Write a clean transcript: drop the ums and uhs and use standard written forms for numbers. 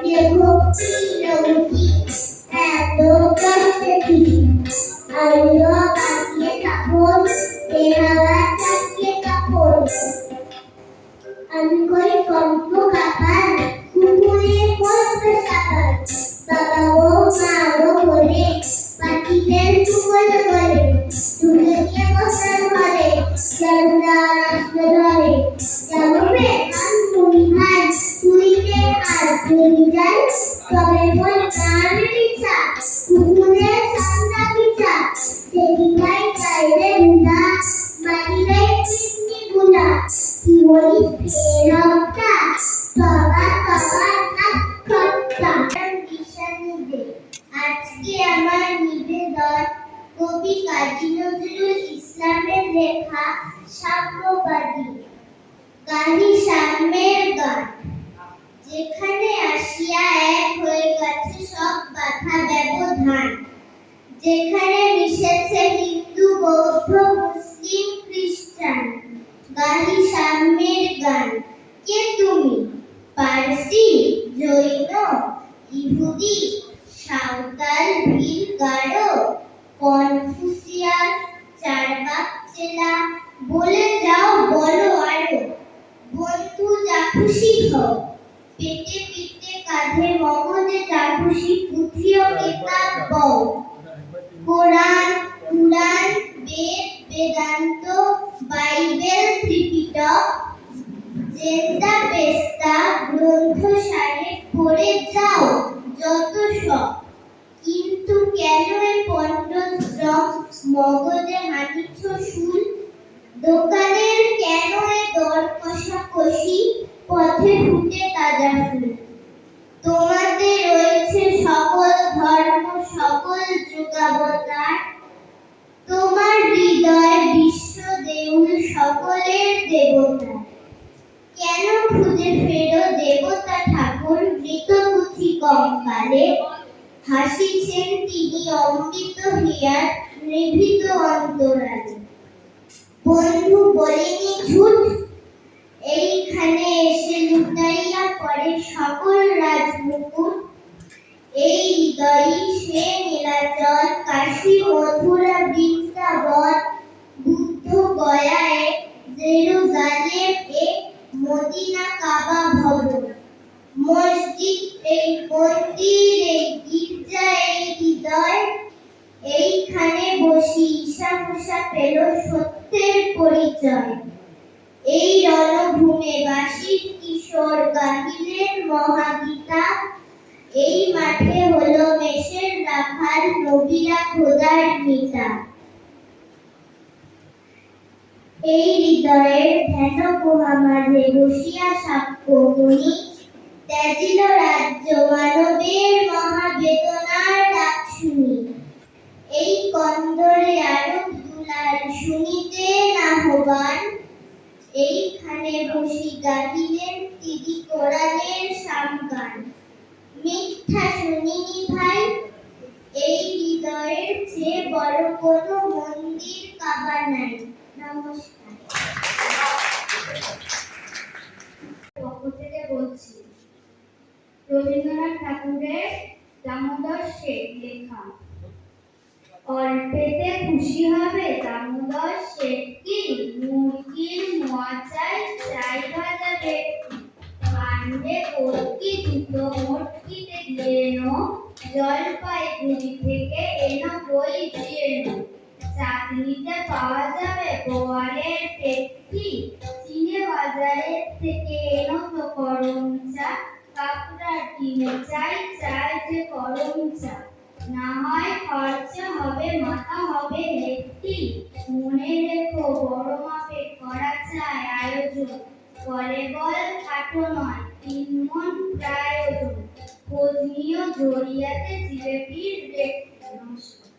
যে ভক্তি রৌকি এত কষ্টে ফিরি আলো কাটিয়ে কাপড় তেহাওয়া চাকিয়ে কাপড় আমি কই কম্প কাপার কুকুরে পড়তে সাকার বাবা ও মা ও বলে পাখিদের টুকল করে তুলে নিয়ে বসার ঘরে জানুদা আসবে ধরে যাবে কান তুমি ভাই তুইতে আর তুই যাই তবে বল কার পিছা কুকুরের সামনা পিছা দেখি ভাই চাইলে বুঝা মাটিরে পিছনি গুলা কি বলি ফেরতা তবা তবা নাক্ষত্রা দিশা নিবে আজকে আমার নিবেদন কবি কাজী নজরুল ইসলামের লেখা সাম্যবাদী গালি সাম্যের গান যেখানে আসিয়া এক হয়ে গেছে সব বাধা ব্যবধান যেখানে মিশেছে হিন্দু বৌদ্ধ মুসলিম খ্রিস্টান গালি সাম্যের গান কে তুমি পারসি জৈন ইহুদি সাঁওতাল ভিল গারো কনফুসিয়াস চারবাক চেলা বলে যাও বলো আরো বন্ধু যা খুশি হও পেটে পিঠে কাঁধে মগজে যা খুশি পুঁথি ও কিতাব বও কোরআন কুরআন বেদ বেদান্ত বাইবেল ত্রিপিটক জেন্দা বেস্তা গ্রন্থ সারে পড়ে যাও যত সব কিন্তু কেন এই পণ্ডশ্রম মগজে হানিছ শুল দোকানের কেন এই দর কষাকষি পথে ফুটে তাজা ফুল তোমাদের রয়েছে সকল ধর্ম সকল যুগাবতার তোমার হৃদয় বিশ্ব দেউল সকলের দেবতা কেন খুঁজে ফেরো দেবতা ঠাকুর মৃত পুঁথি কঙ্কালে হাসিছেন তিনি অমৃত হিয়ার নিভৃত অন্তরালে বন্ধু বলেনি ঝুট এইখানে এসে লুটাইয়া পড়ে সকল রাজমুকুট এই হৃদয়ই সে নীলাচল কাশী মথুরা বৃন্দাবন বুদ্ধ গয়ায় জেরুজালেম এ মদিনা কাবা ভবন মসজিদ এই মন্দির এই গির্জা এই হৃদয় এইখানে বসি ঈশা মুসা পেল সত্যের পরিচয় এই রণভূমে বাসির কিশোর গাহিলেন মহাগীতা এই মাঠে হলো মেষের রাখাল নবীরা খোদার মিতা এই হৃদয়ের ধ্যান গুহা মাঝে বসিয়া সাক্ষ্য মুনি ত্যাজিল রাজ্য মানবের মহাবেদনার ডাক শুনি এই কন্দরে আরব দুলার শুনিতেন আহ্বান এইখানে বসি গাহিলেন তিনি কোরআনের সামগান মিথ্যা শুনিনি ভাই এই হৃদয়ের চেয়ে বড় কোনো মন্দির কাবা নাই নমস্কার পক্ষ থেকে বলছি রবীন্দ্রনাথ ঠাকুরের দামোদর শেঠ লেখা অল্পেতে খুশি হবে দামোদর শেঠ কি মুরগির মোয়াচাই চাই ভাজা ভেটকি আনবে কটকি দুটো মটকিতে দিয়ে এনো জলপাইগুড়ি থেকে এনো বই দিয়ে এনো চাটনিতে পাওয়া যাবে বোয়ালের টেটকি চিনে বাজারের থেকে এনো তো গরম চা কাপড়ার কিনে চাই চাই যে গরম চা না হয় খরচা হবে মাথা হবে হেঁটকি মনে রেখো বড় মাপে করা চাই আয়োজন বলে বল খাটো নয় 3 মণ প্রায় ওজন খোঁজ নিও জড়িয়াতে জিলেপির রেট নমস্কার